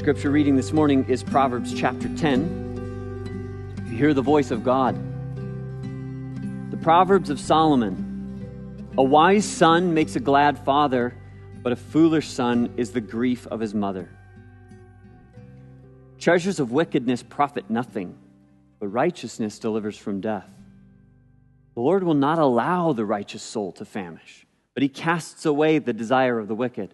Scripture reading this morning is Proverbs chapter 10. If you hear the voice of God, the Proverbs of Solomon. A wise son makes a glad father, but a foolish son is the grief of his mother. Treasures of wickedness profit nothing, but righteousness delivers from death. The Lord will not allow the righteous soul to famish, but he casts away the desire of the wicked.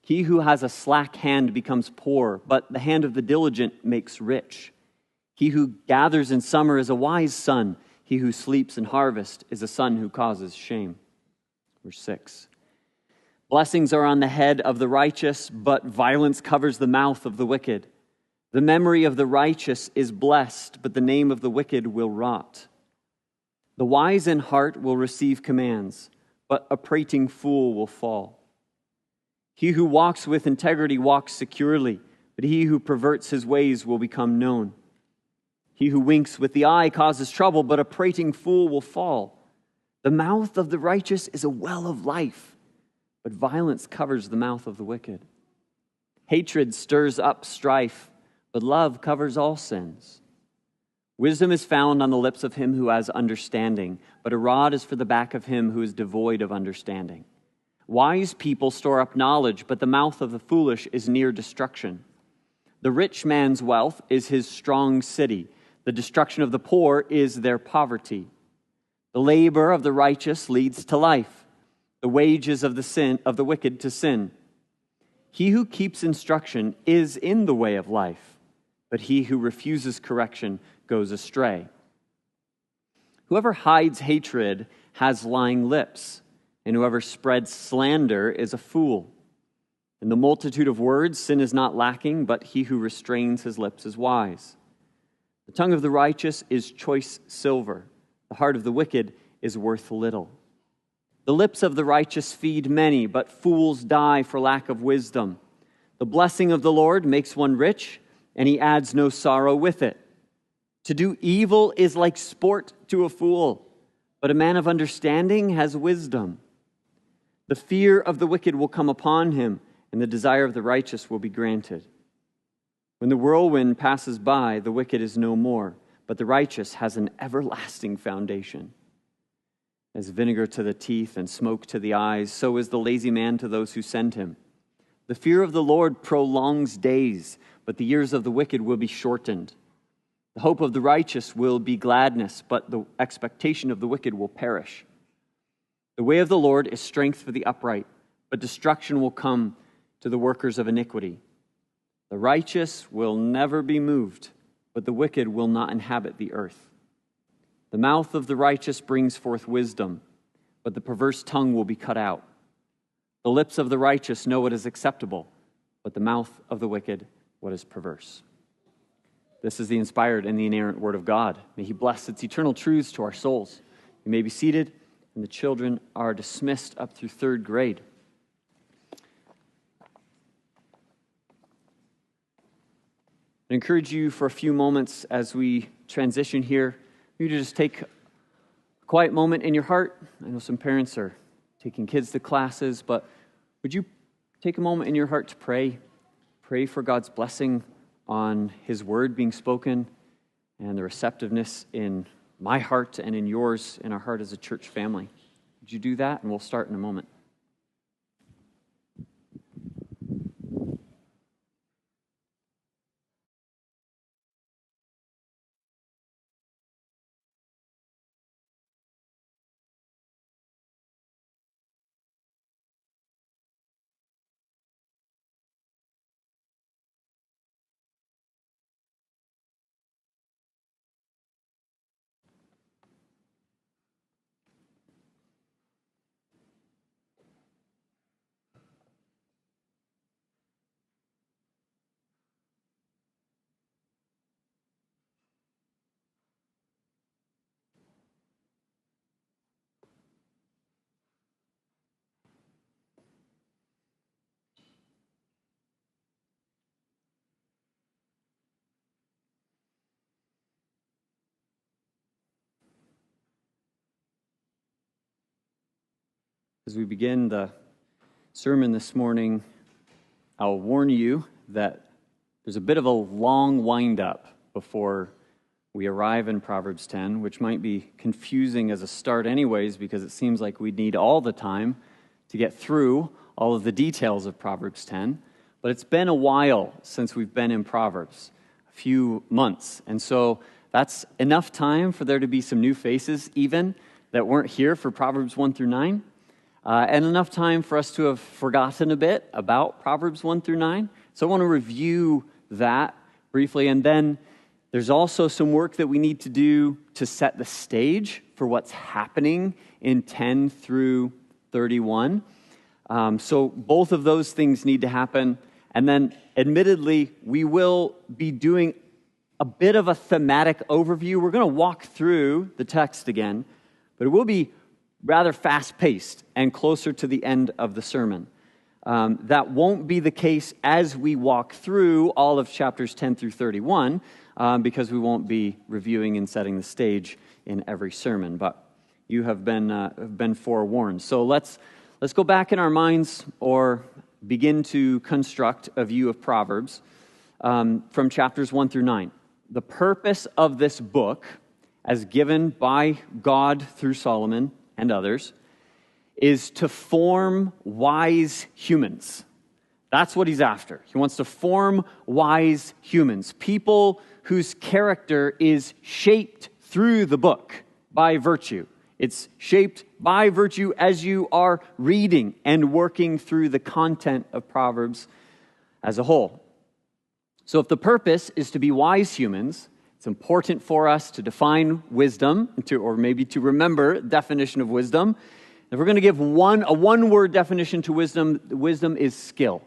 He who has a slack hand becomes poor, but the hand of the diligent makes rich. He who gathers in summer is a wise son. He who sleeps in harvest is a son who causes shame. Verse 6. Blessings are on the head of the righteous, but violence covers the mouth of the wicked. The memory of the righteous is blessed, but the name of the wicked will rot. The wise in heart will receive commands, but a prating fool will fall. He who walks with integrity walks securely, but he who perverts his ways will become known. He who winks with the eye causes trouble, but a prating fool will fall. The mouth of the righteous is a well of life, but violence covers the mouth of the wicked. Hatred stirs up strife, but love covers all sins. Wisdom is found on the lips of him who has understanding, but a rod is for the back of him who is devoid of understanding. Wise people store up knowledge, but the mouth of the foolish is near destruction. The rich man's wealth is his strong city. The destruction of the poor is their poverty. The labor of the righteous leads to life. The wages of the wicked to sin. He who keeps instruction is in the way of life, but he who refuses correction goes astray. Whoever hides hatred has lying lips, and whoever spreads slander is a fool. In the multitude of words, sin is not lacking, but he who restrains his lips is wise. The tongue of the righteous is choice silver. The heart of the wicked is worth little. The lips of the righteous feed many, but fools die for lack of wisdom. The blessing of the Lord makes one rich, and he adds no sorrow with it. To do evil is like sport to a fool, but a man of understanding has wisdom. The fear of the wicked will come upon him, and the desire of the righteous will be granted. When the whirlwind passes by, the wicked is no more, but the righteous has an everlasting foundation. As vinegar to the teeth and smoke to the eyes, so is the lazy man to those who send him. The fear of the Lord prolongs days, but the years of the wicked will be shortened. The hope of the righteous will be gladness, but the expectation of the wicked will perish. The way of the Lord is strength for the upright, but destruction will come to the workers of iniquity. The righteous will never be moved, but the wicked will not inhabit the earth. The mouth of the righteous brings forth wisdom, but the perverse tongue will be cut out. The lips of the righteous know what is acceptable, but the mouth of the wicked what is perverse. This is the inspired and the inerrant word of God. May he bless its eternal truths to our souls. You may be seated, and the children are dismissed up through third grade. I encourage you for a few moments as we transition here, you to just take a quiet moment in your heart. I know some parents are taking kids to classes, but would you take a moment in your heart to pray? Pray for God's blessing on his word being spoken and the receptiveness in my heart and in yours, in our heart as a church family. Would you do that? And we'll start in a moment. As we begin the sermon this morning, I'll warn you that There's a bit of a long wind-up before we arrive in Proverbs 10, which might be confusing as a start anyways, because it seems like we'd need all the time to get through all of the details of Proverbs 10. But it's been a while since we've been in Proverbs, a few months. And so that's enough time for there to be some new faces even that weren't here for Proverbs 1 through 9. And enough time for us to have forgotten a bit about Proverbs 1 through 9. So I want to review that briefly. And then there's also some work that we need to do to set the stage for what's happening in 10 through 31. So both of those things need to happen. And then, admittedly, we will be doing a bit of a thematic overview. We're going to walk through the text again, but it will be rather fast-paced and closer to the end of the sermon. That won't be the case as we walk through all of chapters 10 through 31, because we won't be reviewing and setting the stage in every sermon. But you have been forewarned. So let's go back in our minds, or begin to construct a view of Proverbs from chapters 1 through 9. The purpose of this book, as given by God through Solomon and others, is to form wise humans. That's what he's after. He wants to form wise humans, people whose character is shaped through the book by virtue. It's shaped by virtue as you are reading and working through the content of Proverbs as a whole. So if the purpose is to be wise humans, it's important for us to define wisdom, or maybe to remember the definition of wisdom. If we're going to give a one-word definition to wisdom, wisdom is skill.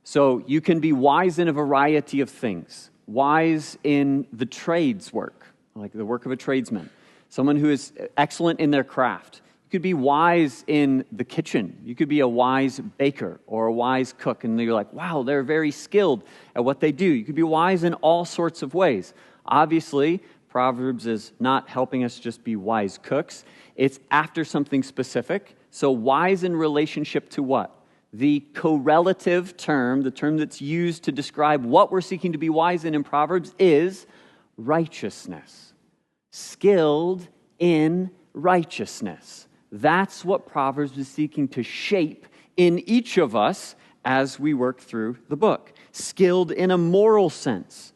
So you can be wise in a variety of things. Wise in the trades work, like the work of a tradesman. Someone who is excellent in their craft. You could be wise in the kitchen. You could be a wise baker or a wise cook, and you're like, wow, they're very skilled at what they do. You could be wise in all sorts of ways. Obviously, Proverbs is not helping us just be wise cooks. It's after something specific. So wise in relationship to what? The correlative term, the term that's used to describe what we're seeking to be wise in Proverbs, is righteousness. Skilled in righteousness. That's what Proverbs is seeking to shape in each of us as we work through the book. Skilled in a moral sense,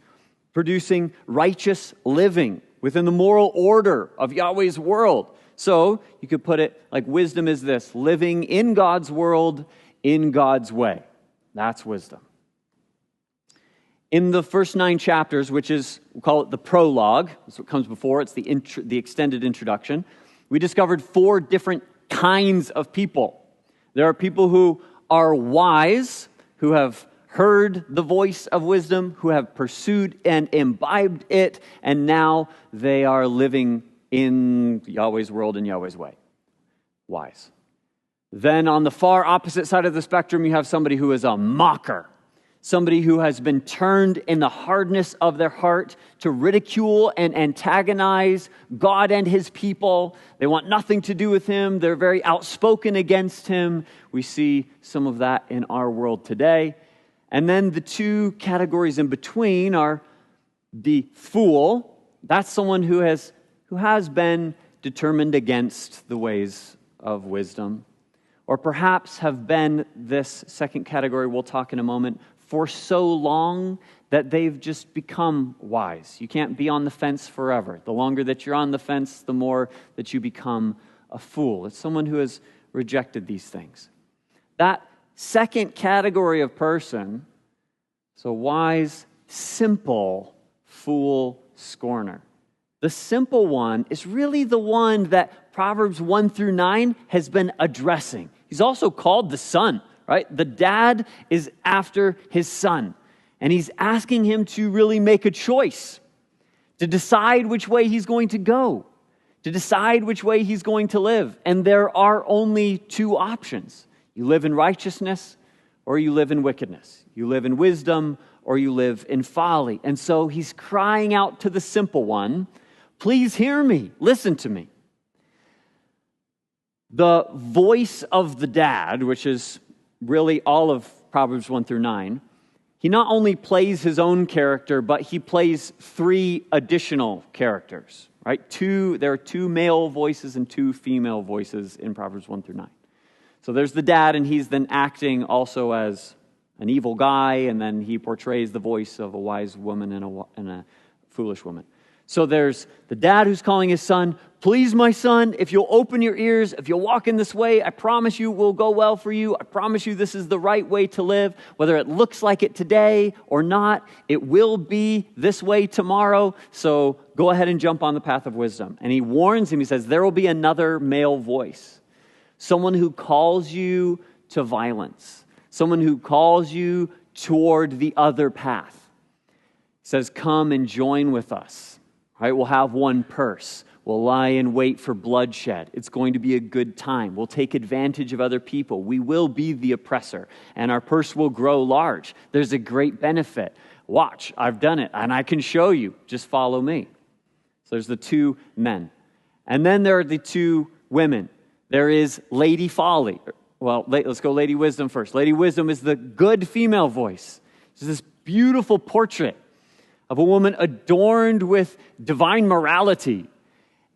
producing righteous living within the moral order of Yahweh's world. So you could put it like wisdom is this: living in God's world in God's way. That's wisdom. In the first 9 chapters, which is, we'll call it the prologue, that's what comes before, it's the extended introduction, we discovered 4 different kinds of people. There are people who are wise, who have heard the voice of wisdom, who have pursued and imbibed it, and now they are living in Yahweh's world in Yahweh's way. Wise. Then on the far opposite side of the spectrum, you have somebody who is a mocker. Somebody who has been turned in the hardness of their heart to ridicule and antagonize God and his people. They want nothing to do with him. They're very outspoken against him. We see some of that in our world today. And then the 2 categories in between are the fool. That's someone who has been determined against the ways of wisdom. Or perhaps have been, this second category we'll talk in a moment, for so long that they've just become wise. You can't be on the fence forever. The longer that you're on the fence, the more that you become a fool. It's someone who has rejected these things. That second category of person, so wise, simple, fool, scorner. The simple one is really the one that Proverbs 1 through 9 has been addressing. He's also called the son. Right? The dad is after his son, and he's asking him to really make a choice, to decide which way he's going to go, to decide which way he's going to live. And there are only 2 options. You live in righteousness or you live in wickedness. You live in wisdom or you live in folly. And so he's crying out to the simple one, please hear me, listen to me. The voice of the dad, which is really all of Proverbs 1 through 9, he not only plays his own character, but he plays 3 additional characters, right? There are 2 male voices and 2 female voices in Proverbs 1 through 9. So there's the dad, and he's then acting also as an evil guy, and then he portrays the voice of a wise woman and a foolish woman. So there's the dad who's calling his son, please, my son, if you'll open your ears, if you'll walk in this way, I promise you it will go well for you. I promise you this is the right way to live. Whether it looks like it today or not, it will be this way tomorrow. So go ahead and jump on the path of wisdom. And he warns him, he says, there will be another male voice. Someone who calls you to violence. Someone who calls you toward the other path. He says, come and join with us. Right? We'll have one purse. We'll lie in wait for bloodshed. It's going to be a good time. We'll take advantage of other people. We will be the oppressor, and our purse will grow large. There's a great benefit. Watch, I've done it, and I can show you. Just follow me. So there's the 2 men. And then there are the 2 women. There is Lady Folly. Well, let's go Lady Wisdom first. Lady Wisdom is the good female voice. It's this beautiful portrait of a woman adorned with divine morality.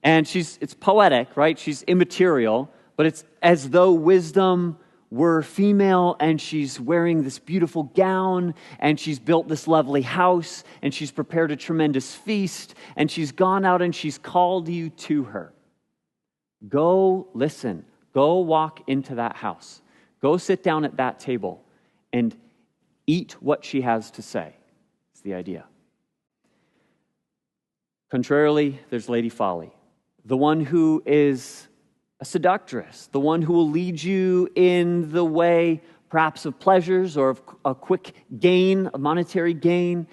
And it's poetic, right? She's immaterial, but it's as though wisdom were female, and she's wearing this beautiful gown, and she's built this lovely house, and she's prepared a tremendous feast, and she's gone out and she's called you to her. Go listen. Go walk into that house. Go sit down at that table and eat what she has to say. It's the idea. Contrarily, there's Lady Folly, the one who is a seductress, the one who will lead you in the way perhaps of pleasures or of a quick gain, a monetary gain.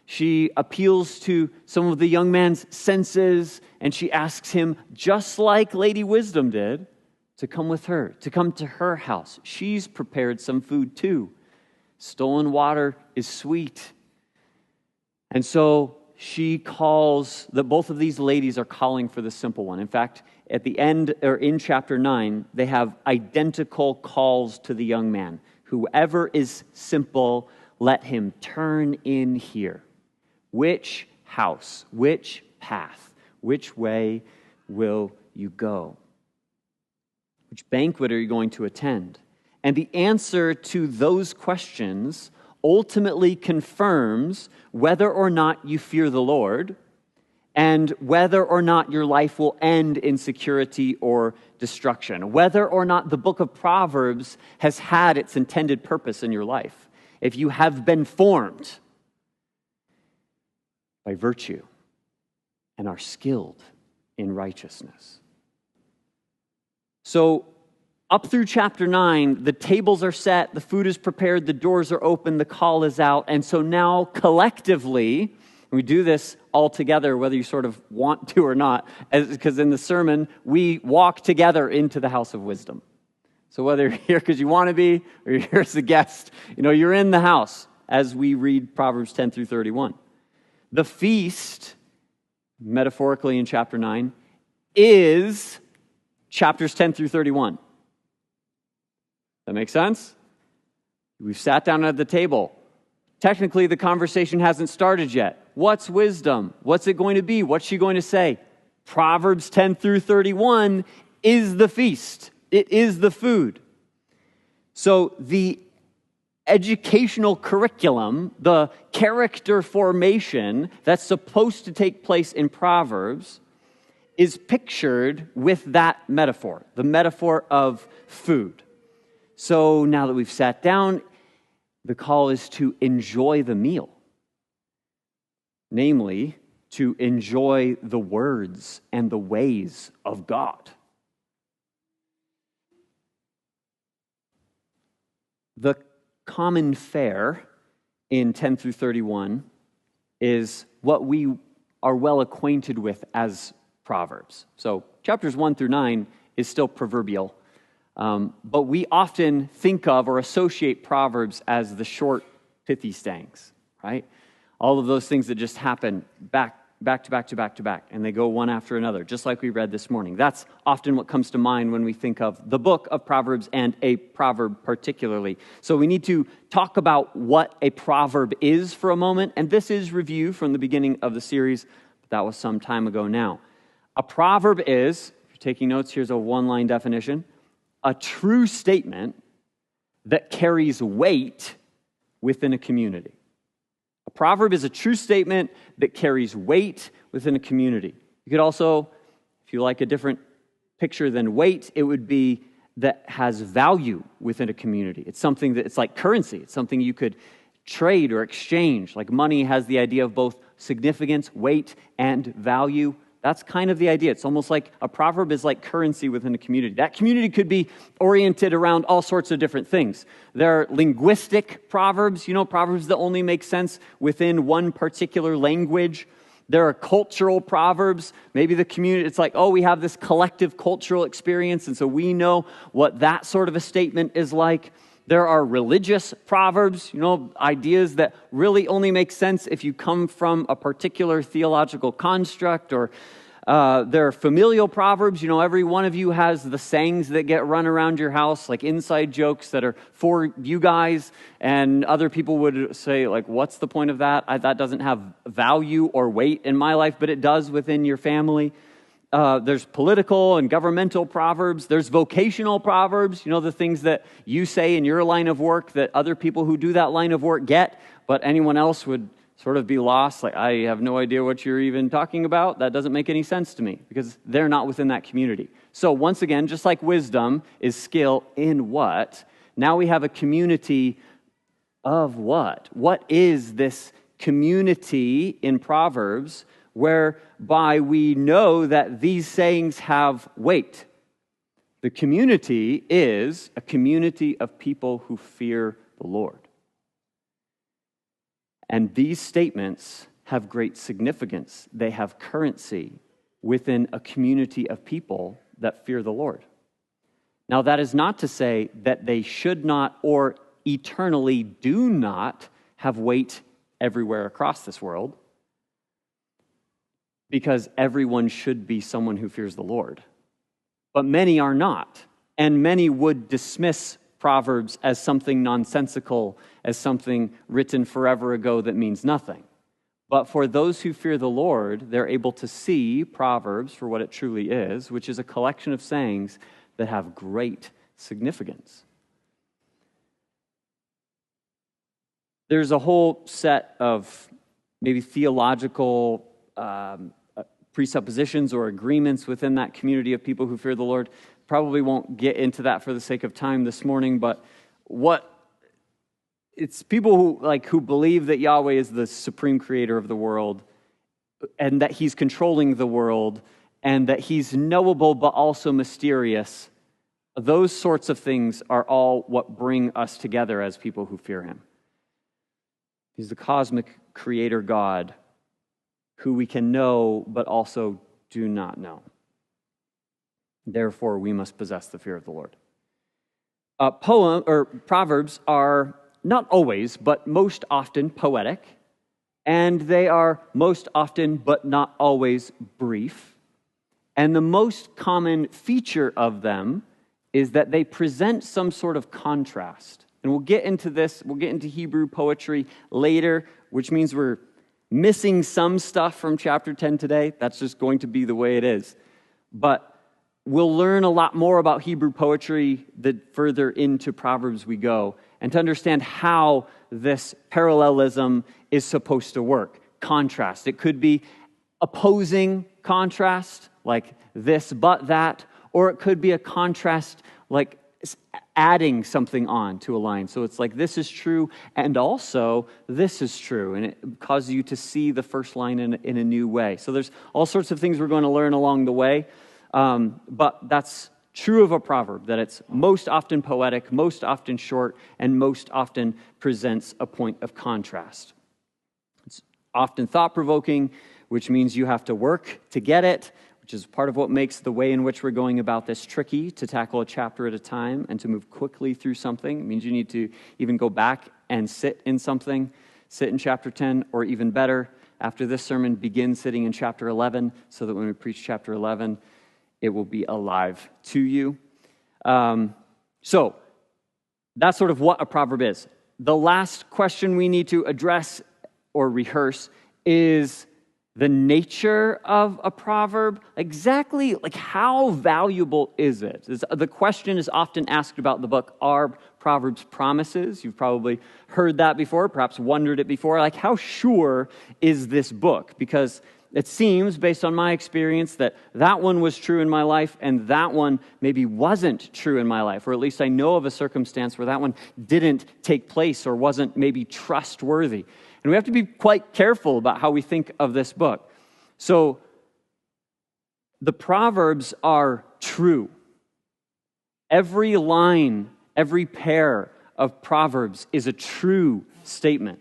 She appeals to some of the young man's senses, and she asks him, just like Lady Wisdom did, to come with her, to come to her house. She's prepared some food too. Stolen water is sweet. And so she calls, both of these ladies are calling for the simple one. In fact, at the end, or in chapter 9, they have identical calls to the young man. Whoever is simple, let him turn in here. Which house, which path, which way will you go? Which banquet are you going to attend? And the answer to those questions ultimately confirms whether or not you fear the Lord and whether or not your life will end in security or destruction, whether or not the book of Proverbs has had its intended purpose in your life. If you have been formed by virtue and are skilled in righteousness. So, up through chapter 9, the tables are set, the food is prepared, the doors are open, the call is out. And so now, collectively, we do this all together, whether you sort of want to or not, because in the sermon, we walk together into the house of wisdom. So whether you're here because you want to be, or you're here as a guest, you're in the house as we read Proverbs 10 through 31. The feast, metaphorically in chapter 9, is chapters 10 through 31. That make sense? We've sat down at the table. Technically, the conversation hasn't started yet. What's wisdom? What's it going to be? What's she going to say? Proverbs 10 through 31 is the feast. It is the food. So the educational curriculum, the character formation that's supposed to take place in Proverbs is pictured with that metaphor, the metaphor of food. So now that we've sat down, the call is to enjoy the meal. Namely, to enjoy the words and the ways of God. The common fare in 10 through 31 is what we are well acquainted with as Proverbs. So chapters 1 through 9 is still proverbial. But we often think of or associate Proverbs as the short, pithy sayings, right? All of those things that just happen back back to back to back to back, and they go one after another, just like we read this morning. That's often what comes to mind when we think of the book of Proverbs and a proverb particularly. So we need to talk about what a proverb is for a moment, and this is review from the beginning of the series, but that was some time ago now. A proverb is, if you're taking notes, here's a one-line definition, a true statement that carries weight within a community. A proverb is a true statement that carries weight within a community. You could also, if you like a different picture than weight, it would be that has value within a community. It's something that, it's like currency. It's something you could trade or exchange. Like money has the idea of both significance, weight, and value. That's kind of the idea. It's almost like a proverb is like currency within a community. That community could be oriented around all sorts of different things. There are linguistic proverbs, proverbs that only make sense within one particular language. There are cultural proverbs. Maybe the community, it's like, oh, we have this collective cultural experience, and so we know what that sort of a statement is like. There are religious proverbs, ideas that really only make sense if you come from a particular theological construct, or there are familial proverbs. Every one of you has the sayings that get run around your house, like inside jokes that are for you guys, and other people would say, like, what's the point of that? That doesn't have value or weight in my life, but it does within your family. There's political and governmental proverbs. There's vocational proverbs, the things that you say in your line of work that other people who do that line of work get, but anyone else would sort of be lost. Like, I have no idea what you're even talking about. That doesn't make any sense to me because they're not within that community. So once again, just like wisdom is skill in what, now we have a community of what? What is this community in Proverbs whereby we know that these sayings have weight? The community is a community of people who fear the Lord. And these statements have great significance. They have currency within a community of people that fear the Lord. Now, that is not to say that they should not or eternally do not have weight everywhere across this world, because everyone should be someone who fears the Lord. But many are not, and many would dismiss Proverbs as something nonsensical, as something written forever ago that means nothing. But for those who fear the Lord, they're able to see Proverbs for what it truly is, which is a collection of sayings that have great significance. There's a whole set of maybe theological presuppositions or agreements within that community of people who fear the Lord. Probably won't get into that for the sake of time this morning, but it's people who believe that Yahweh is the supreme creator of the world, and that he's controlling the world, and that he's knowable but also mysterious. Those sorts of things are all what bring us together as people who fear him. He's the cosmic creator God who we can know but also do not know. Therefore, we must possess the fear of the Lord. Proverbs are not always, but most often poetic, and they are most often, but not always, brief. And the most common feature of them is that they present some sort of contrast. And we'll get into this, we'll get into Hebrew poetry later, which means we're missing some stuff from chapter 10 today. That's just going to be the way it is. But we'll learn a lot more about Hebrew poetry the further into Proverbs we go, and to understand how this parallelism is supposed to work. Contrast. It could be opposing contrast, like this but that, or it could be a contrast like adding something on to a line. So it's like this is true and also this is true, and it causes you to see the first line in a new way. So there's all sorts of things we're going to learn along the way, but that's true of a proverb, that it's most often poetic, most often short, and most often presents a point of contrast. It's often thought-provoking, which means you have to work to get it, which is part of what makes the way in which we're going about this tricky, to tackle a chapter at a time and to move quickly through something. It means you need to even go back and sit in something, sit in chapter 10, or even better, after this sermon, begin sitting in chapter 11 so that when we preach chapter 11, it will be alive to you. So that's sort of what a proverb is. The last question we need to address or rehearse is the nature of a proverb. Exactly, like, how valuable is it? The question is often asked about the book, are Proverbs promises? You've probably heard that before, perhaps wondered it before. Like, how sure is this book? Because it seems, based on my experience, that one was true in my life and that one maybe wasn't true in my life, or at least I know of a circumstance where that one didn't take place or wasn't maybe trustworthy. And we have to be quite careful about how we think of this book. So, the Proverbs are true. Every line, every pair of Proverbs is a true statement.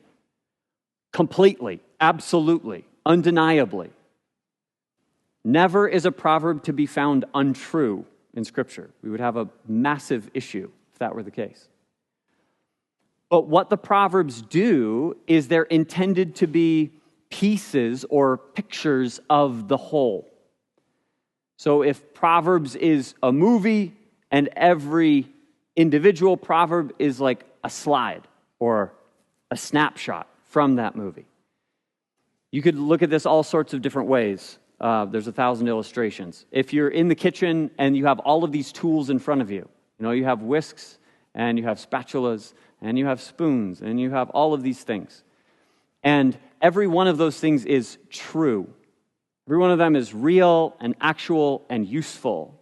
Completely, absolutely, undeniably. Never is a proverb to be found untrue in Scripture. We would have a massive issue if that were the case. But what the Proverbs do is they're intended to be pieces or pictures of the whole. So if Proverbs is a movie and every individual proverb is like a slide or a snapshot from that movie, you could look at this all sorts of different ways. There's 1,000 illustrations. If you're in the kitchen and you have all of these tools in front of you, you have whisks and you have spatulas and you have spoons, and you have all of these things. And every one of those things is true. Every one of them is real and actual and useful.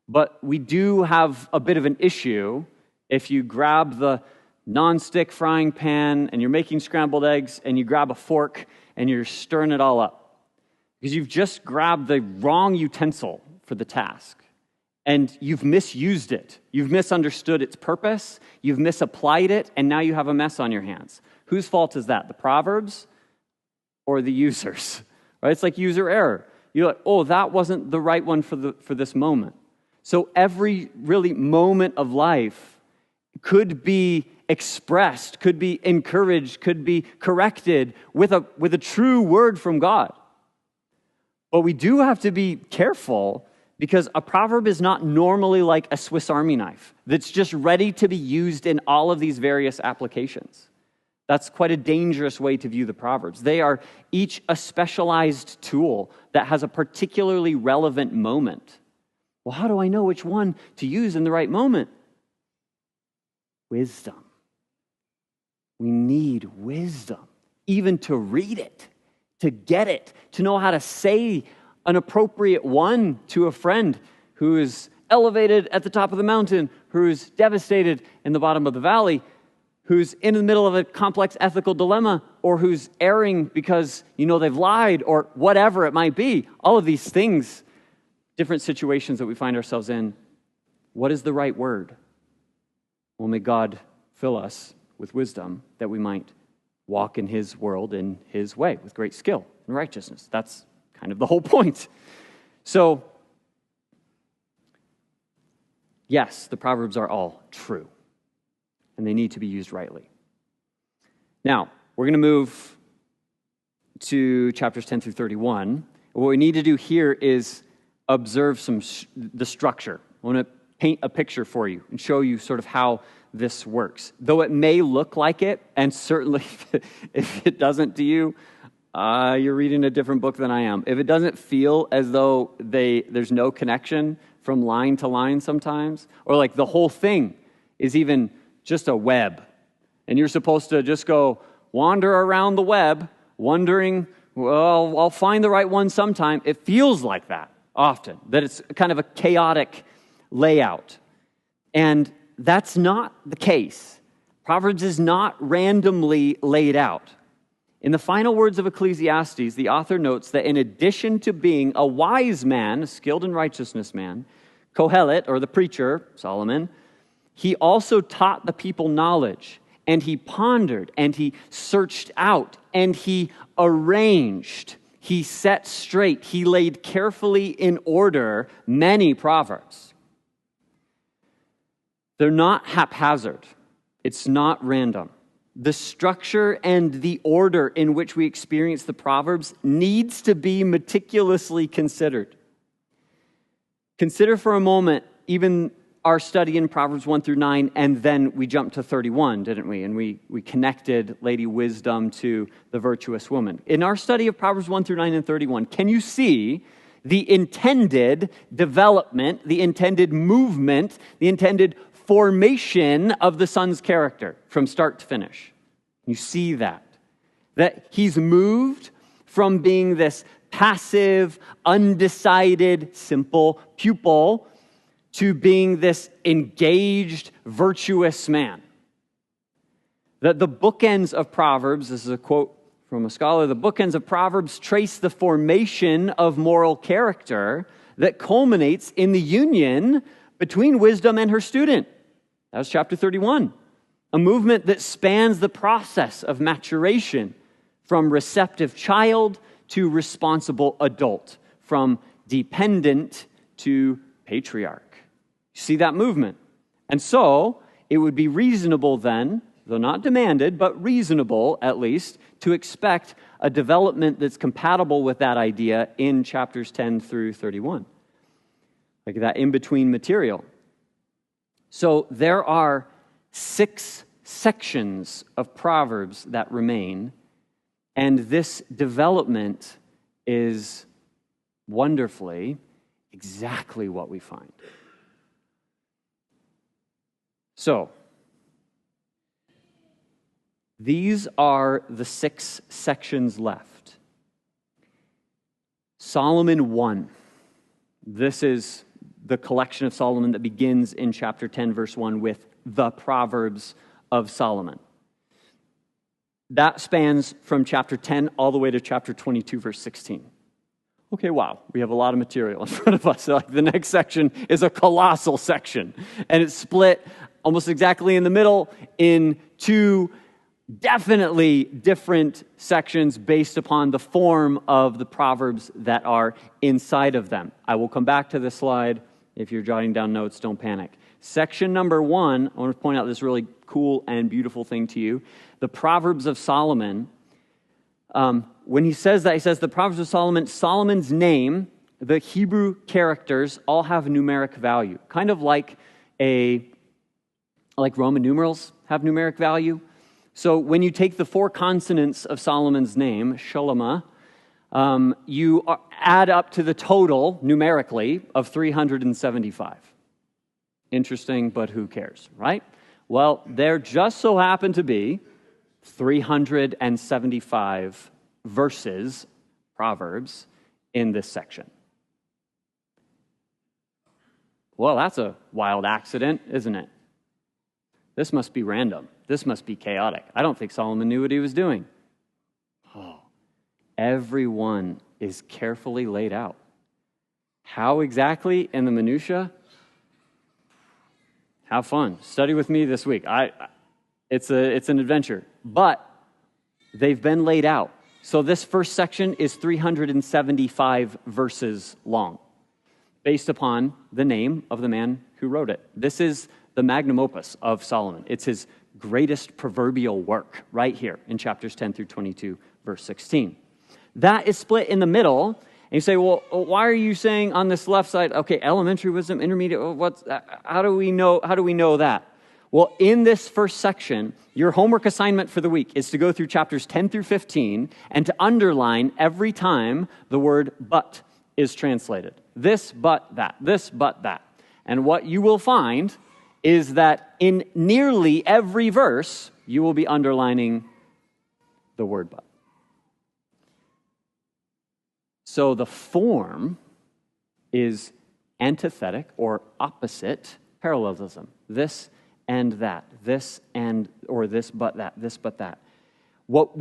But we do have a bit of an issue if you grab the nonstick frying pan and you're making scrambled eggs and you grab a fork and you're stirring it all up. Because you've just grabbed the wrong utensil for the task. And you've misused it. You've misunderstood its purpose. You've misapplied it, and now you have a mess on your hands. Whose fault is that? The Proverbs or the users? Right? It's like user error. You're like, oh, that wasn't the right one for this moment. So every really moment of life could be expressed, could be encouraged, could be corrected with a true word from God. But we do have to be careful, because a proverb is not normally like a Swiss Army knife that's just ready to be used in all of these various applications. That's quite a dangerous way to view the Proverbs. They are each a specialized tool that has a particularly relevant moment. Well, how do I know which one to use in the right moment? Wisdom. We need wisdom, even to read it, to get it, to know how to say an appropriate one to a friend who is elevated at the top of the mountain, who's devastated in the bottom of the valley, who's in the middle of a complex ethical dilemma, or who's erring because they've lied, or whatever it might be. All of these things, different situations that we find ourselves in. What is the right word? Well, may God fill us with wisdom that we might walk in His world in His way with great skill and righteousness. That's kind of the whole point. So, yes, the Proverbs are all true, and they need to be used rightly. Now, we're going to move to chapters 10 through 31. What we need to do here is observe the structure. I want to paint a picture for you and show you sort of how this works. Though it may look like it, and certainly if it doesn't to you, you're reading a different book than I am. If it doesn't feel as though there's no connection from line to line sometimes, or like the whole thing is even just a web, and you're supposed to just go wander around the web, wondering, well, I'll find the right one sometime. It feels like that often, that it's kind of a chaotic layout. And that's not the case. Proverbs is not randomly laid out. In the final words of Ecclesiastes, the author notes that in addition to being a wise man, a skilled in righteousness man, Kohelet, or the preacher, Solomon, he also taught the people knowledge, and he pondered, and he searched out, and he arranged, he set straight, he laid carefully in order many proverbs. They're not haphazard. It's not random. the structure and the order in which we experience the Proverbs needs to be meticulously considered. Consider for a moment even our study in Proverbs 1 through 9, and then we jumped to 31, didn't we? And we connected Lady Wisdom to the virtuous woman. In our study of Proverbs 1 through 9 and 31, can you see the intended development, the intended movement, the intended formation of the son's character from start to finish? You see that he's moved from being this passive, undecided, simple pupil to being this engaged, virtuous man. That the bookends of Proverbs, this is a quote from a scholar, the bookends of Proverbs trace the formation of moral character that culminates in the union between wisdom and her student. That was chapter 31. A movement that spans the process of maturation from receptive child to responsible adult, from dependent to patriarch. You see that movement? And so, it would be reasonable then, though not demanded, but reasonable at least, to expect a development that's compatible with that idea in chapters 10 through 31. Like that in-between material. So, there are 6 sections of Proverbs that remain, and this development is wonderfully exactly what we find. So, these are the 6 sections left. Solomon 1. This is the collection of Solomon that begins in chapter 10, verse 1 with the Proverbs of Solomon. That spans from chapter 10 all the way to chapter 22, verse 16. Okay, wow, we have a lot of material in front of us. Like the next section is a colossal section, and it's split almost exactly in the middle in 2 definitely different sections based upon the form of the Proverbs that are inside of them. I will come back to this slide. If you're jotting down notes, don't panic. Section number 1, I want to point out this really cool and beautiful thing to you. The Proverbs of Solomon, when he says that, he says the Proverbs of Solomon, Solomon's name, the Hebrew characters all have numeric value. Kind of like Roman numerals have numeric value. So when you take the 4 consonants of Solomon's name, Shalomah, you add up to the total, numerically, of 375. Interesting, but who cares, right? Well, there just so happen to be 375 verses, Proverbs, in this section. Well, that's a wild accident, isn't it? This must be random. This must be chaotic. I don't think Solomon knew what he was doing. Oh, every one is carefully laid out. How exactly in the minutia? Have fun. Study with me this week. It's an adventure. But they've been laid out. So this first section is 375 verses long, based upon the name of the man who wrote it. This is the magnum opus of Solomon. It's his greatest proverbial work right here in chapters 10 through 22, verse 16. That is split in the middle. And you say, well, why are you saying on this left side, okay, elementary wisdom, intermediate, how do we know that? Well, in this first section, your homework assignment for the week is to go through chapters 10 through 15 and to underline every time the word but is translated. This, but that. This, but that. And what you will find is that in nearly every verse, you will be underlining the word but. So the form is antithetic or opposite parallelism. This and that. This and, or this but that. This but that. What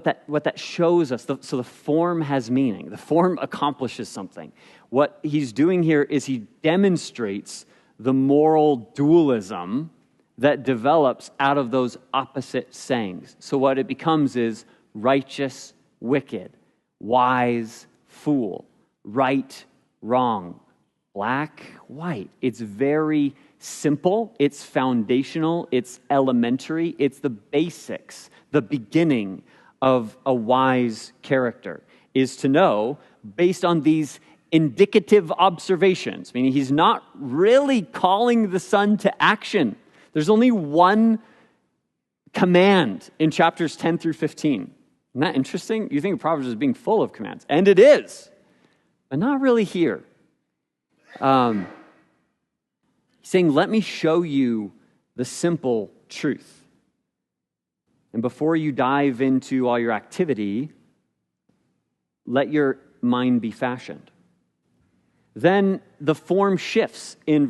that shows us, so the form has meaning. The form accomplishes something. What he's doing here is he demonstrates the moral dualism that develops out of those opposite sayings. So what it becomes is righteous, wicked, wise, fool, right, wrong, black, white. It's very simple, it's foundational, it's elementary, it's the basics, the beginning of a wise character, is to know, based on these indicative observations, meaning he's not really calling the son to action. There's only one command in chapters 10 through 15. Isn't that interesting? You think Proverbs is being full of commands, and it is, but not really here. He's saying, let me show you the simple truth. And before you dive into all your activity, let your mind be fashioned. Then the form shifts in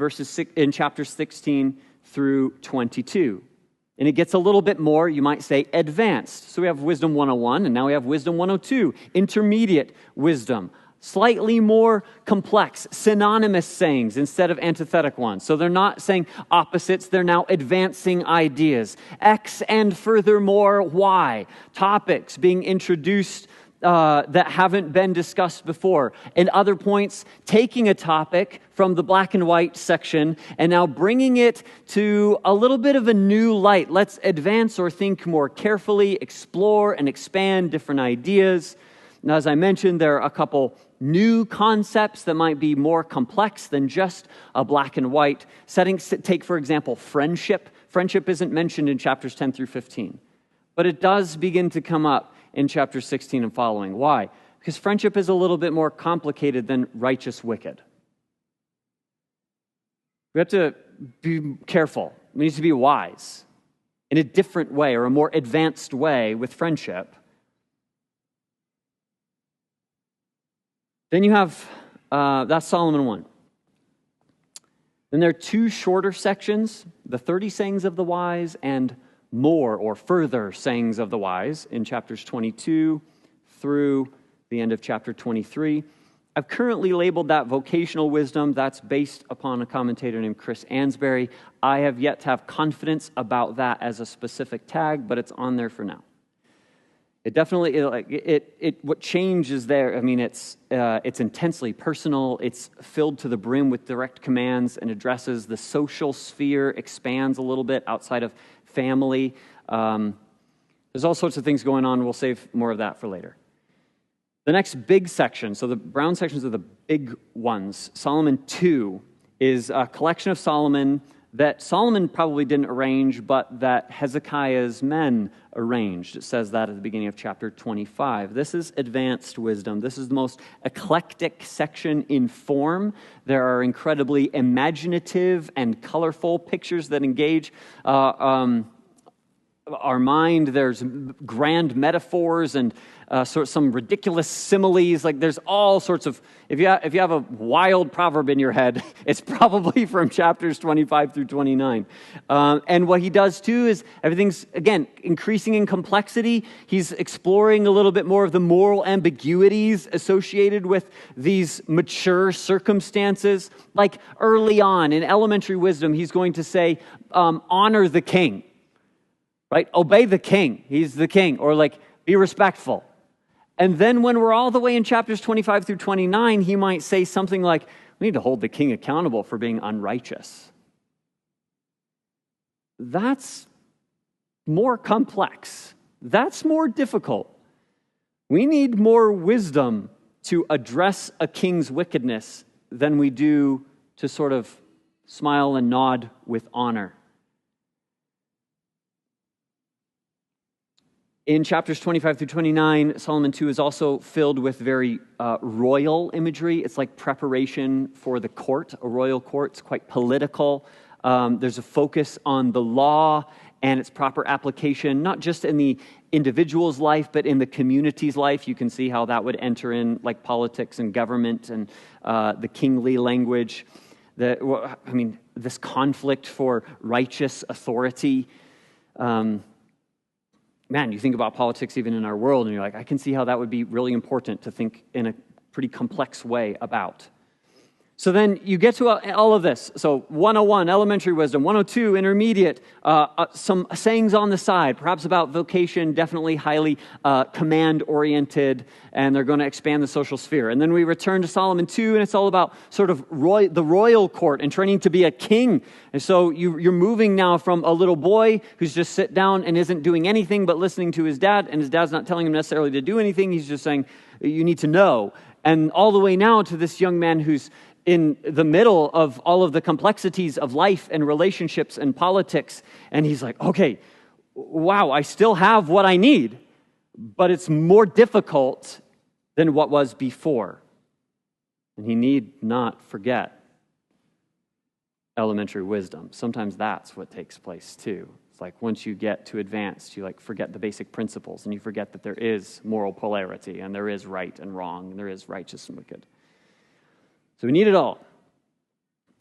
chapter 16 through 22. And it gets a little bit more, you might say, advanced. So we have wisdom 101, and now we have wisdom 102, intermediate wisdom. Slightly more complex, synonymous sayings instead of antithetic ones. So they're not saying opposites, they're now advancing ideas. X and furthermore Y. Topics being introduced that haven't been discussed before. And other points, taking a topic from the black and white section and now bringing it to a little bit of a new light. Let's advance or think more carefully, explore and expand different ideas. Now, as I mentioned, there are a couple new concepts that might be more complex than just a black and white setting. Take, for example, friendship. Friendship isn't mentioned in chapters 10 through 15, but it does begin to come up in chapter 16 and following. Why? Because friendship is a little bit more complicated than righteous wicked. We have to be careful. We need to be wise in a different way or a more advanced way with friendship. Then you have, that's Solomon 1. Then there are two shorter sections, the 30 sayings of the wise and more or further sayings of the wise in chapters 22 through the end of chapter 23. I've currently labeled that vocational wisdom. That's based upon a commentator named Chris Ansbury. I have yet to have confidence about that as a specific tag, but it's on there for now. It definitely, what changes there, I mean, it's intensely personal. It's filled to the brim with direct commands and addresses the social sphere, expands a little bit outside of family. There's all sorts of things going on. We'll save more of that for later. The next big section, so the brown sections are the big ones. Solomon 2 is a collection of Solomon that Solomon probably didn't arrange, but that Hezekiah's men arranged. It says that at the beginning of chapter 25. This is advanced wisdom. This is the most eclectic section in form. There are incredibly imaginative and colorful pictures that engage our mind. There's grand metaphors and some ridiculous similes. Like there's all sorts of, if you have a wild proverb in your head, it's probably from chapters 25 through 29. And what he does too is everything's, again, increasing in complexity. He's exploring a little bit more of the moral ambiguities associated with these mature circumstances. Like early on in elementary wisdom, he's going to say, honor the king, right? Obey the king. He's the king. Or like, be respectful. And then when we're all the way in chapters 25 through 29, he might say something like, we need to hold the king accountable for being unrighteous. That's more complex. That's more difficult. We need more wisdom to address a king's wickedness than we do to sort of smile and nod with honor. In chapters 25 through 29, Solomon 2 is also filled with very royal imagery. It's like preparation for the court, a royal court. It's quite political. There's a focus on the law and its proper application, not just in the individual's life, but in the community's life. You can see how that would enter in like politics and government and the kingly language. This conflict for righteous authority. Man, you think about politics even in our world, and you're like, I can see how that would be really important to think in a pretty complex way about. So then you get to all of this. So 101, elementary wisdom. 102, intermediate. Some sayings on the side, perhaps about vocation, definitely highly command-oriented, and they're going to expand the social sphere. And then we return to Solomon 2, and it's all about sort of the royal court and training to be a king. And so you're moving now from a little boy who's just sit down and isn't doing anything but listening to his dad, and his dad's not telling him necessarily to do anything. He's just saying, you need to know. And all the way now to this young man who's in the middle of all of the complexities of life and relationships and politics. And he's like, okay, wow, I still have what I need, but it's more difficult than what was before. And he need not forget elementary wisdom. Sometimes that's what takes place too. It's like once you get to advanced, you like forget the basic principles and you forget that there is moral polarity and there is right and wrong and there is righteous and wicked. So we need it all.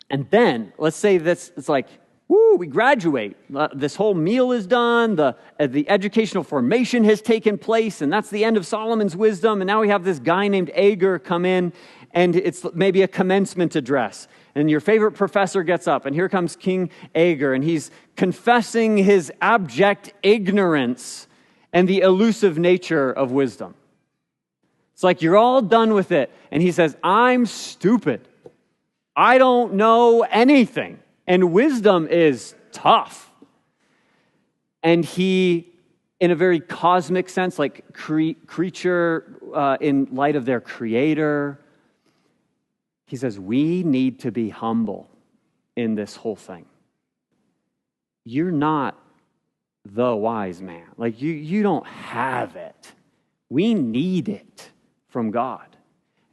And then, let's say this, it's like, woo, we graduate. This whole meal is done. The educational formation has taken place, and that's the end of Solomon's wisdom. And now we have this guy named Acree come in, and it's maybe a commencement address. And your favorite professor gets up, and here comes King Acree, and he's confessing his abject ignorance and the elusive nature of wisdom. It's like you're all done with it. And he says, I'm stupid. I don't know anything. And wisdom is tough. And he, in a very cosmic sense, like creature in light of their creator, he says, we need to be humble in this whole thing. You're not the wise man. Like you don't have it. We need it from God.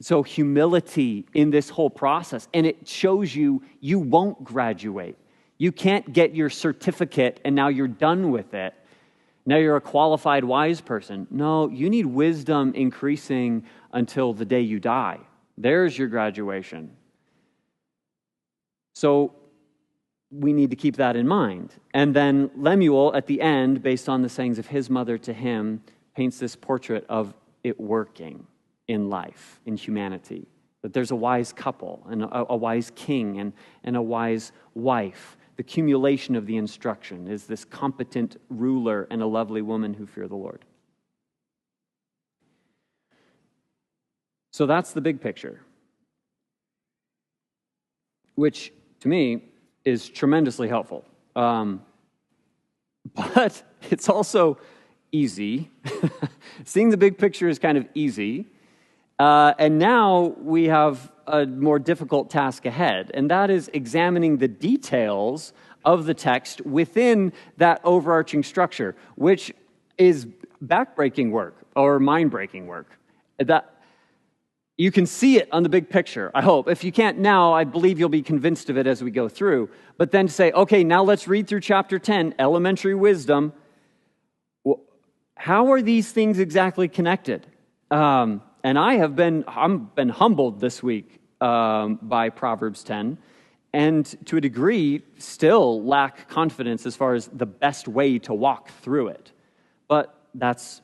So humility in this whole process, and it shows you won't graduate. You can't get your certificate and now you're done with it. Now you're a qualified wise person. No, you need wisdom increasing until the day you die. There's your graduation. So we need to keep that in mind. And then Lemuel, at the end, based on the sayings of his mother to him, paints this portrait of it working in life, in humanity. That there's a wise couple and a wise king and a wise wife. The accumulation of the instruction is this competent ruler and a lovely woman who fear the Lord. So that's the big picture, which to me is tremendously helpful. But it's also easy. Seeing the big picture is kind of easy. And now we have a more difficult task ahead, and that is examining the details of the text within that overarching structure, which is backbreaking work or mind-breaking work. That you can see it on the big picture, I hope. If you can't now, I believe you'll be convinced of it as we go through. But then to say, okay, now let's read through chapter 10, elementary wisdom. How are these things exactly connected? And I'm been humbled this week by Proverbs 10, and to a degree still lack confidence as far as the best way to walk through it. But that's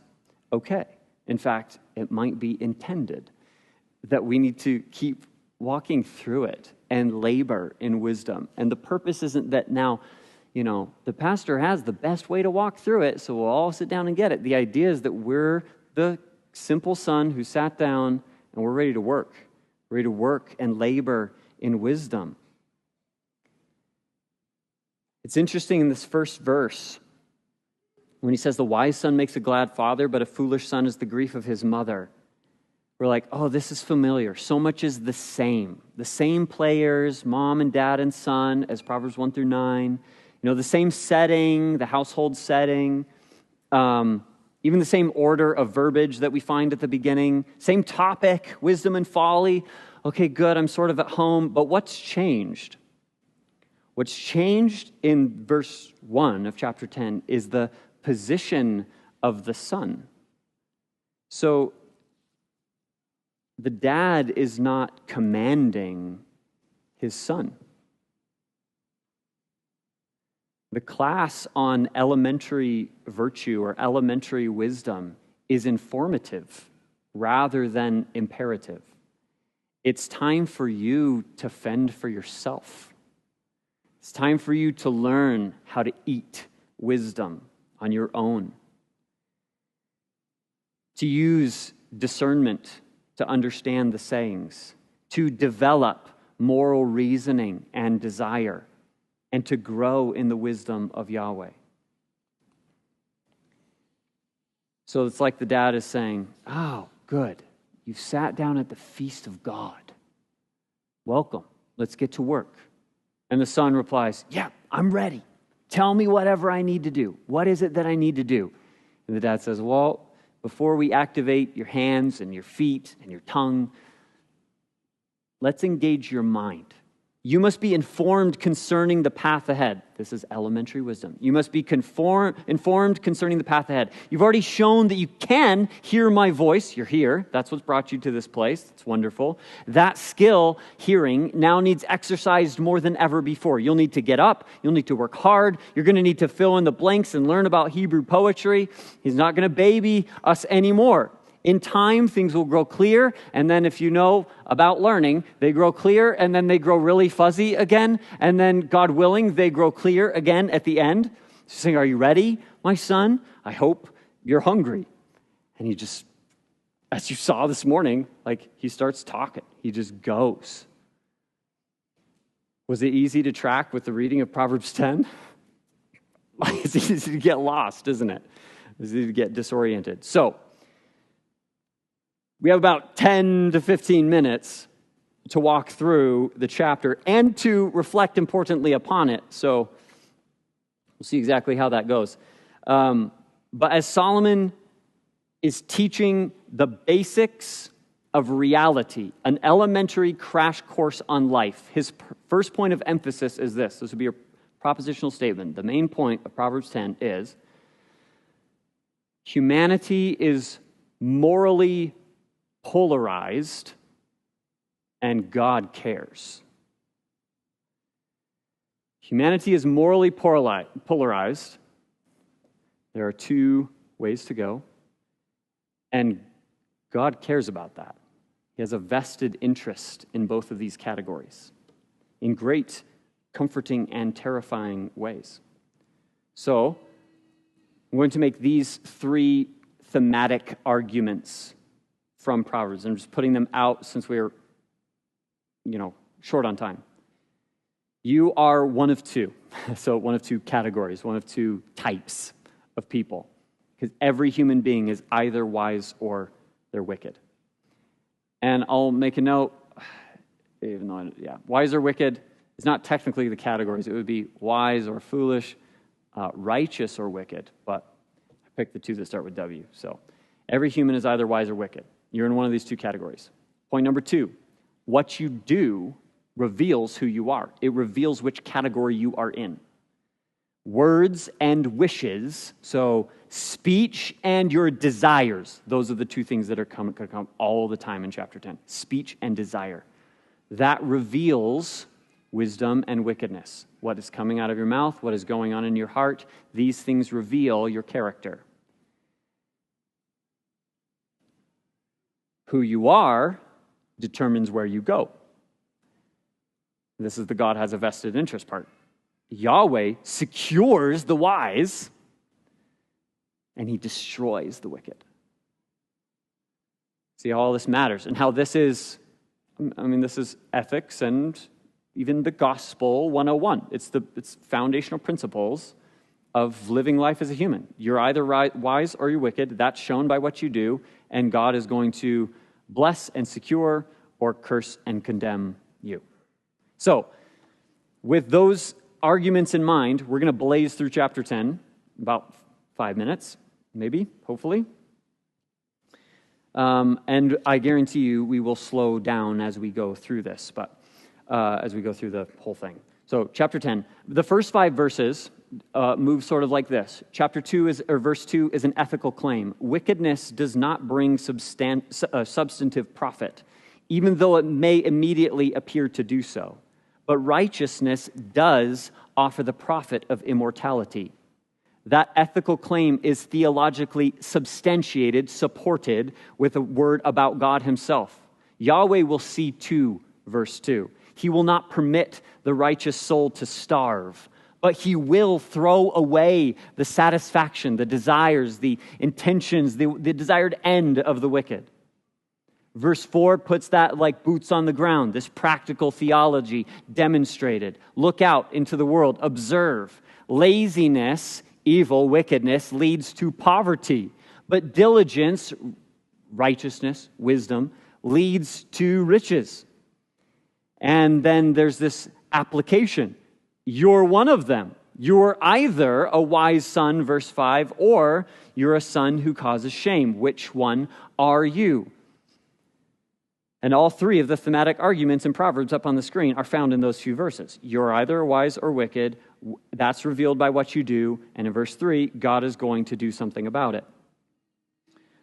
okay. In fact, it might be intended that we need to keep walking through it and labor in wisdom. And the purpose isn't that now, the pastor has the best way to walk through it, so we'll all sit down and get it. The idea is that we're the simple son who sat down and we're ready to work. Ready to work and labor in wisdom. It's interesting in this first verse when he says the wise son makes a glad father, but a foolish son is the grief of his mother. We're like, oh, this is familiar. So much is the same. The same players, mom and dad and son, as Proverbs 1 through 9. The same setting, the household setting. Even the same order of verbiage that we find at the beginning. Same topic, wisdom and folly. Okay, good, I'm sort of at home. But what's changed? What's changed in verse 1 of chapter 10 is the position of the son. So the dad is not commanding his son. The class on elementary virtue or elementary wisdom is informative rather than imperative. It's time for you to fend for yourself. It's time for you to learn how to eat wisdom on your own, to use discernment to understand the sayings, to develop moral reasoning and desire, and to grow in the wisdom of Yahweh. So it's like the dad is saying, oh, good. You've sat down at the feast of God. Welcome. Let's get to work. And the son replies, yeah, I'm ready. Tell me whatever I need to do. What is it that I need to do? And the dad says, well, before we activate your hands and your feet and your tongue, let's engage your mind. You must be informed concerning the path ahead. This is elementary wisdom. You must be informed concerning the path ahead. You've already shown that you can hear my voice. You're here. That's what's brought you to this place. It's wonderful. That skill, hearing, now needs exercised more than ever before. You'll need to get up. You'll need to work hard. You're going to need to fill in the blanks and learn about Hebrew poetry. He's not going to baby us anymore. In time, things will grow clear, and then if you know about learning, they grow clear, and then they grow really fuzzy again, and then, God willing, they grow clear again at the end. She's saying, are you ready, my son? I hope you're hungry. And he just, as you saw this morning, he starts talking. He just goes. Was it easy to track with the reading of Proverbs 10? It's easy to get lost, isn't it? It's easy to get disoriented. So, we have about 10 to 15 minutes to walk through the chapter and to reflect importantly upon it. So we'll see exactly how that goes. But as Solomon is teaching the basics of reality, an elementary crash course on life, his first point of emphasis is this. This would be a propositional statement. The main point of Proverbs 10 is humanity is morally polarized, and God cares. Humanity is morally polarized. There are two ways to go, and God cares about that. He has a vested interest in both of these categories in great, comforting, and terrifying ways. So, I'm going to make these three thematic arguments from Proverbs. I'm just putting them out since we're, short on time. You are one of two. So one of two categories, one of two types of people. Because every human being is either wise or they're wicked. And I'll make a note, even though, wise or wicked is not technically the categories. It would be wise or foolish, righteous or wicked. But I picked the two that start with W. So every human is either wise or wicked. You're in one of these two categories. Point number 2, what you do reveals who you are. It reveals which category you are in. Words and wishes, so speech and your desires, those are the two things that are going to come all the time in chapter 10. Speech and desire. That reveals wisdom and wickedness. What is coming out of your mouth, what is going on in your heart, these things reveal your character. Who you are determines where you go. This is the God has a vested interest part. Yahweh secures the wise, and he destroys the wicked. See how all this matters, and how this is, this is ethics and even the gospel 101. It's foundational principles of living life as a human. You're either wise or you're wicked. That's shown by what you do, and God is going to bless and secure or curse and condemn you. So, with those arguments in mind, we're going to blaze through chapter 10, about 5 minutes, maybe, hopefully. And I guarantee you we will slow down as we go through this, but as we go through the whole thing. So, chapter 10, the first 5 verses move sort of like this. Verse 2 is an ethical claim. Wickedness does not bring substantive profit, even though it may immediately appear to do so. But righteousness does offer the profit of immortality. That ethical claim is theologically substantiated, supported with a word about God himself. Yahweh will see to, verse 2. He will not permit the righteous soul to starve, but he will throw away the satisfaction, the desires, the intentions, the desired end of the wicked. Verse 4 puts that like boots on the ground, this practical theology demonstrated. Look out into the world, observe. Laziness, evil, wickedness leads to poverty, but diligence, righteousness, wisdom, leads to riches. And then there's this application. You're one of them. You're either a wise son, verse 5, or you're a son who causes shame. Which one are you? And all three of the thematic arguments in Proverbs up on the screen are found in those few verses. You're either wise or wicked. That's revealed by what you do. And in verse 3, God is going to do something about it.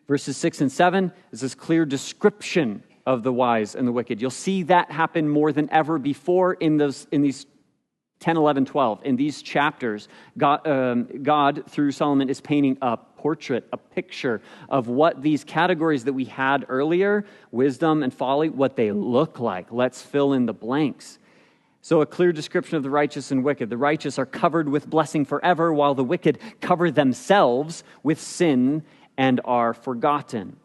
Verses 6 and 7 is this clear description of the wise and the wicked. You'll see that happen more than ever before in these 10, 11, 12. In these chapters, God, through Solomon, is painting a portrait, a picture of what these categories that we had earlier, wisdom and folly, what they look like. Let's fill in the blanks. So a clear description of the righteous and wicked. The righteous are covered with blessing forever, while the wicked cover themselves with sin and are forgotten.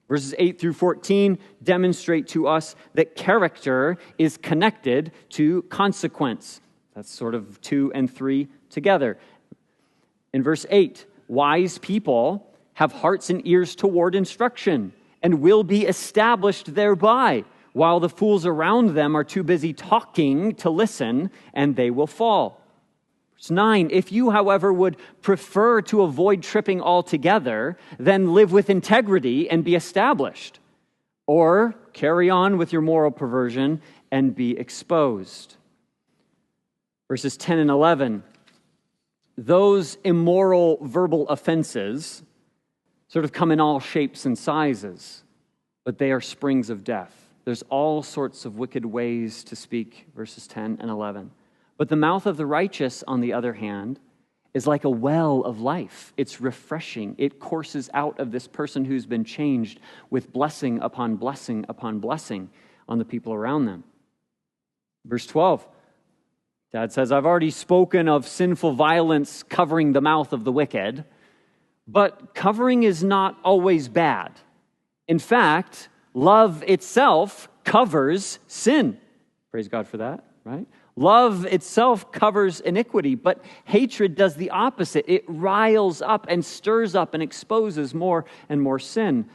Verses 8 through 14 demonstrate to us that character is connected to consequence. That's sort of 2 and 3 together. In verse 8, wise people have hearts and ears toward instruction and will be established thereby, while the fools around them are too busy talking to listen, and they will fall. Verse 9, if you, however, would prefer to avoid tripping altogether, then live with integrity and be established. Or carry on with your moral perversion and be exposed. Verses 10 and 11, those immoral verbal offenses sort of come in all shapes and sizes, but they are springs of death. There's all sorts of wicked ways to speak, verses 10 and 11. But the mouth of the righteous, on the other hand, is like a well of life. It's refreshing. It courses out of this person who's been changed with blessing upon blessing upon blessing on the people around them. Verse 12, Dad says, I've already spoken of sinful violence covering the mouth of the wicked, but covering is not always bad. In fact, love itself covers sin. Praise God for that, right? Love itself covers iniquity, but hatred does the opposite. It riles up and stirs up and exposes more and more sin.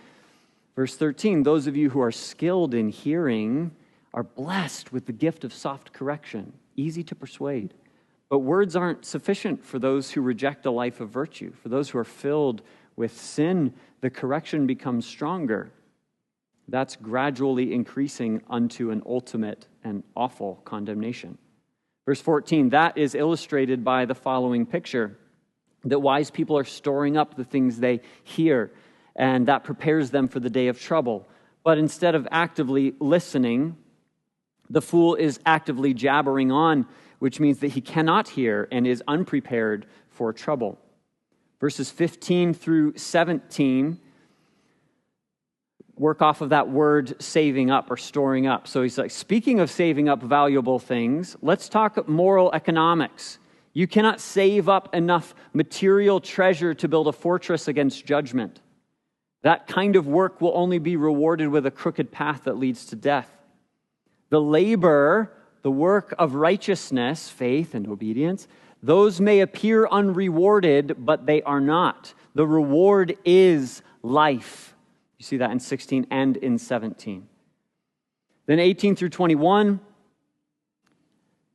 Verse 13, those of you who are skilled in hearing are blessed with the gift of soft correction, easy to persuade. But words aren't sufficient for those who reject a life of virtue. For those who are filled with sin, the correction becomes stronger. That's gradually increasing unto an ultimate and awful condemnation. Verse 14, that is illustrated by the following picture, that wise people are storing up the things they hear, and that prepares them for the day of trouble. But instead of actively listening, the fool is actively jabbering on, which means that he cannot hear and is unprepared for trouble. Verses 15 through 17 work off of that word saving up or storing up. So he's like, speaking of saving up valuable things, let's talk moral economics. You cannot save up enough material treasure to build a fortress against judgment. That kind of work will only be rewarded with a crooked path that leads to death. The labor, the work of righteousness, faith and obedience, those may appear unrewarded, but they are not. The reward is life. You see that in 16 and in 17. Then 18 through 21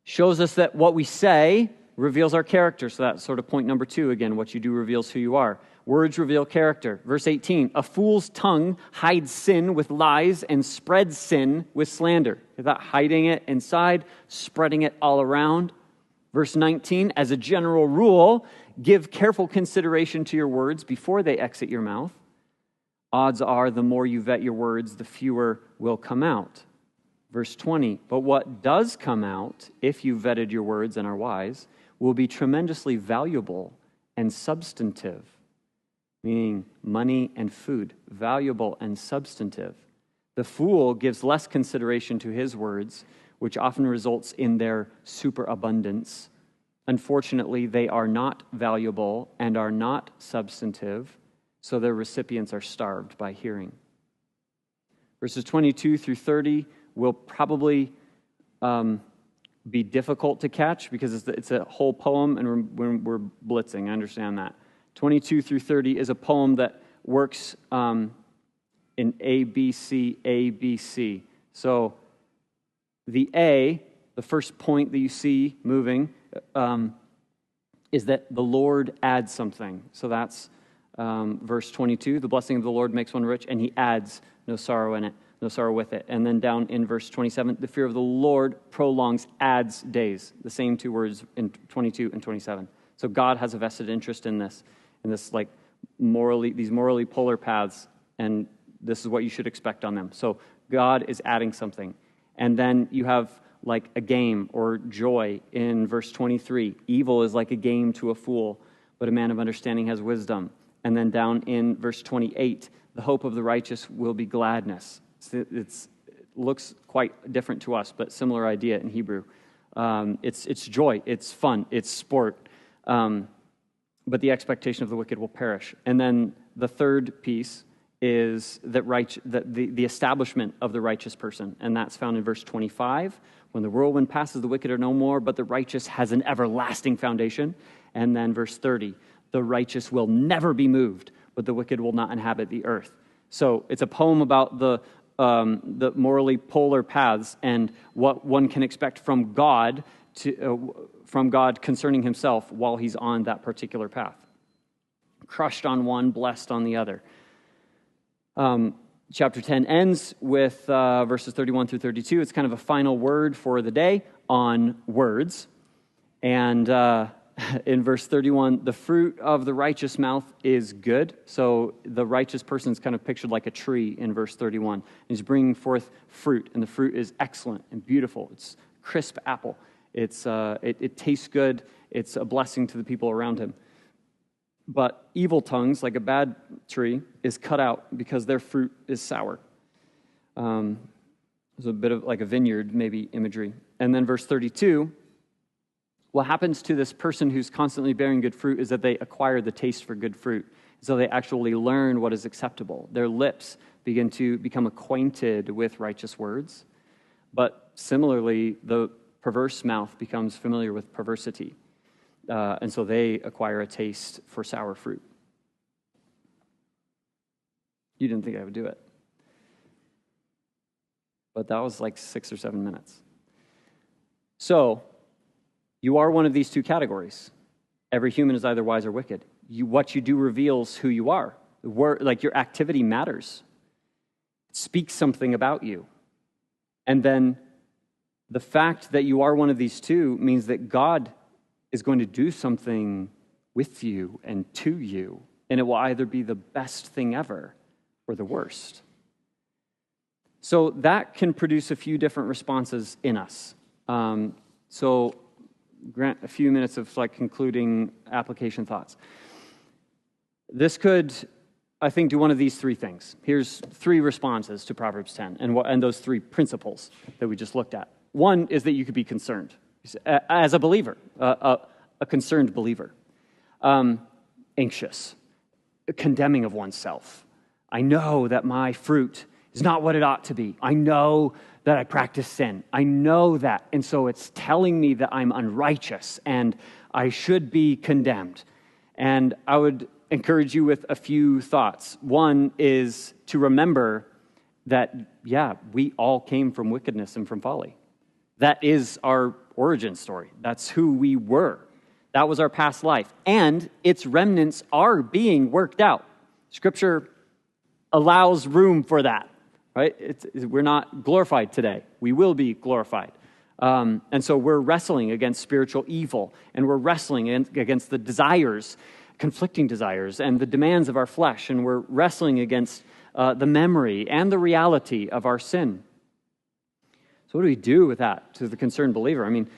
shows us that what we say reveals our character. So that's sort of point number 2 again. What you do reveals who you are. Words reveal character. Verse 18, a fool's tongue hides sin with lies and spreads sin with slander. Without hiding it inside, spreading it all around. Verse 19, as a general rule, give careful consideration to your words before they exit your mouth. Odds are the more you vet your words, the fewer will come out. Verse 20, but what does come out, if you vetted your words and are wise, will be tremendously valuable and substantive, meaning money and food, valuable and substantive. The fool gives less consideration to his words, which often results in their superabundance. Unfortunately, they are not valuable and are not substantive, so their recipients are starved by hearing. Verses 22 through 30 will probably be difficult to catch because it's a whole poem and we're blitzing. I understand that. 22 through 30 is a poem that works in A, B, C, A, B, C. So the A, the first point that you see moving, is that the Lord adds something. So that's verse 22. The blessing of the Lord makes one rich, and he adds no sorrow in it, no sorrow with it. And then down in verse 27, the fear of the Lord prolongs, adds days. The same two words in 22 and 27. So God has a vested interest in this like these morally polar paths, and this is what you should expect on them. So God is adding something. And then you have like a game or joy in verse 23. Evil is like a game to a fool, but a man of understanding has wisdom. And then down in verse 28, the hope of the righteous will be gladness. It looks quite different to us, but similar idea in Hebrew. It's joy, it's fun, it's sport. But the expectation of the wicked will perish. And then the third piece is that the establishment of the righteous person. And that's found in verse 25. When the whirlwind passes, the wicked are no more, but the righteous has an everlasting foundation. And then verse 30, the righteous will never be moved, but the wicked will not inhabit the earth. So it's a poem about the morally polar paths and what one can expect from God concerning himself while he's on that particular path. Crushed on one, blessed on the other. Chapter 10 ends with verses 31 through 32. It's kind of a final word for the day on words. And in verse 31, the fruit of the righteous mouth is good. So the righteous person is kind of pictured like a tree in verse 31. He's bringing forth fruit, and the fruit is excellent and beautiful. It's crisp apple. It tastes good. It's a blessing to the people around him. But evil tongues, like a bad tree, is cut out because their fruit is sour. There's a bit of like a vineyard, maybe, imagery. And then verse 32, what happens to this person who's constantly bearing good fruit is that they acquire the taste for good fruit. So they actually learn what is acceptable. Their lips begin to become acquainted with righteous words. But similarly, the perverse mouth becomes familiar with perversity. And so they acquire a taste for sour fruit. You didn't think I would do it. But that was like 6 or 7 minutes. So, you are one of these two categories. Every human is either wise or wicked. What you do reveals who you are. Like your activity matters. It speaks something about you. And then the fact that you are one of these two means that God is going to do something with you and to you, and it will either be the best thing ever or the worst. So that can produce a few different responses in us. So grant a few minutes of like concluding application thoughts. This could, I think, do one of these three things. Here's 3 responses to Proverbs 10 and those 3 principles that we just looked at. One is that you could be concerned. As a believer, a concerned believer, anxious, condemning of oneself. I know that my fruit is not what it ought to be. I know that I practice sin. I know that. And so it's telling me that I'm unrighteous and I should be condemned. And I would encourage you with a few thoughts. One is to remember that, we all came from wickedness and from folly. That is our origin story. That's who we were. That was our past life. And its remnants are being worked out. Scripture allows room for that, right? We're not glorified today. We will be glorified. And so we're wrestling against spiritual evil, and we're wrestling against the desires, conflicting desires, and the demands of our flesh, and we're wrestling against the memory and the reality of our sin. So what do we do with that to the concerned believer? I mean,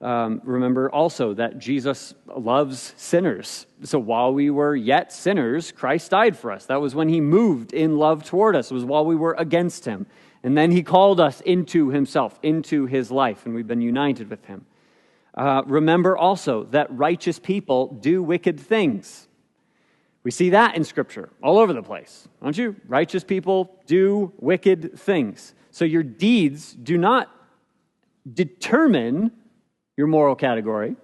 Remember also that Jesus loves sinners. So while we were yet sinners, Christ died for us. That was when he moved in love toward us. It was while we were against him. And then he called us into himself, into his life, and we've been united with him. Remember also that righteous people do wicked things. We see that in Scripture all over the place, don't you? Righteous people do wicked things. So your deeds do not determine your moral category.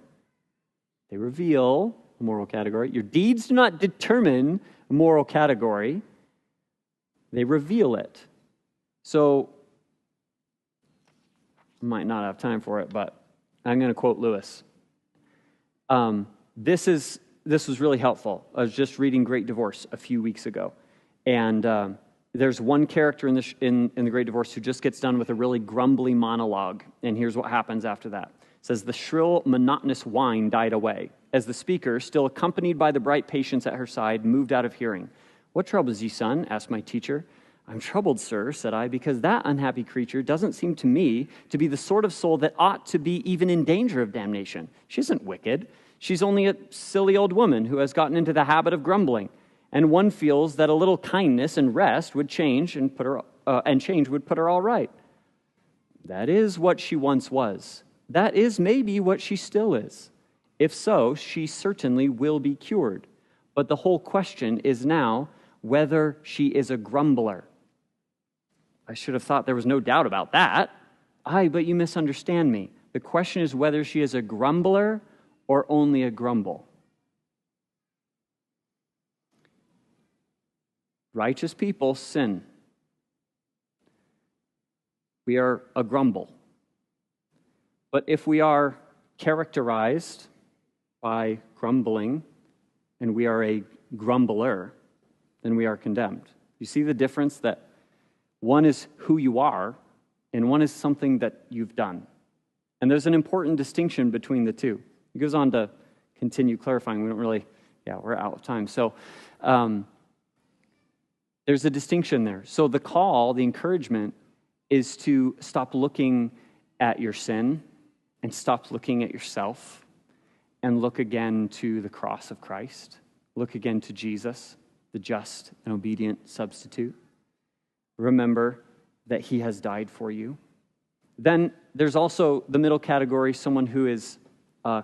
They reveal a moral category. Your deeds do not determine a moral category. They reveal it. So, I might not have time for it, but I'm going to quote Lewis. This was really helpful. I was just reading Great Divorce a few weeks ago, and there's one character in the Great Divorce who just gets done with a really grumbly monologue, and here's what happens after that. It says, "The shrill, monotonous whine died away, as the speaker, still accompanied by the bright patients at her side, moved out of hearing. 'What troubles you, son?' asked my teacher. 'I'm troubled, sir,' said I, 'because that unhappy creature doesn't seem to me to be the sort of soul that ought to be even in danger of damnation. She isn't wicked. She's only a silly old woman who has gotten into the habit of grumbling. And one feels that a little kindness and rest would change and put her all right. That is what she once was. That is maybe what she still is. If so, she certainly will be cured. But the whole question is now whether she is a grumbler.' I should have thought there was no doubt about that. 'Aye, but you misunderstand me. The question is whether she is a grumbler or only a grumble.' Righteous people sin. We are a grumble. But if we are characterized by grumbling and we are a grumbler, then we are condemned. You see the difference, that one is who you are and one is something that you've done. And there's an important distinction between the two. He goes on to continue clarifying. We're out of time. So there's a distinction there. So the call, the encouragement, is to stop looking at your sin and stop looking at yourself and look again to the cross of Christ. Look again to Jesus, the just and obedient substitute. Remember that he has died for you. Then there's also the middle category, someone who is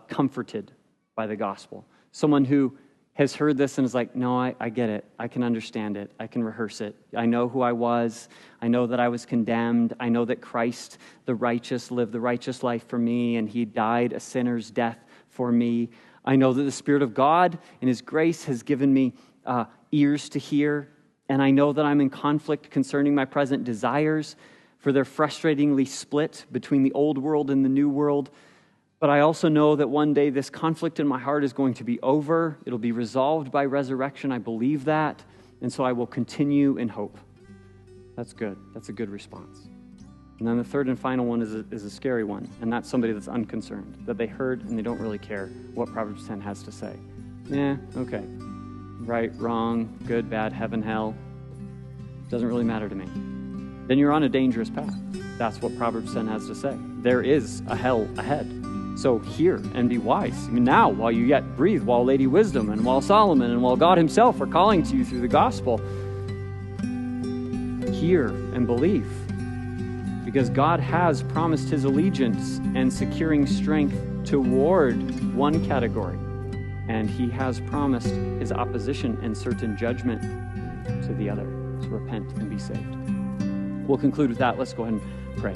comforted by the gospel. Someone who has heard this and is like, no, I get it. I can understand it. I can rehearse it. I know who I was. I know that I was condemned. I know that Christ, the righteous, lived the righteous life for me, and he died a sinner's death for me. I know that the Spirit of God in his grace has given me ears to hear, and I know that I'm in conflict concerning my present desires, for they're frustratingly split between the old world and the new world. But I also know that one day this conflict in my heart is going to be over. It'll be resolved by resurrection. I believe that. And so I will continue in hope. That's good. That's a good response. And then the third and final one is a scary one. And that's somebody that's unconcerned, that they heard and they don't really care what Proverbs 10 has to say. Okay. Right, wrong, good, bad, heaven, hell. Doesn't really matter to me. Then you're on a dangerous path. That's what Proverbs 10 has to say. There is a hell ahead. So hear and be wise. Now, while you yet breathe, while Lady Wisdom and while Solomon and while God himself are calling to you through the gospel, hear and believe. Because God has promised his allegiance and securing strength toward one category. And he has promised his opposition and certain judgment to the other. So repent and be saved. We'll conclude with that. Let's go ahead and pray.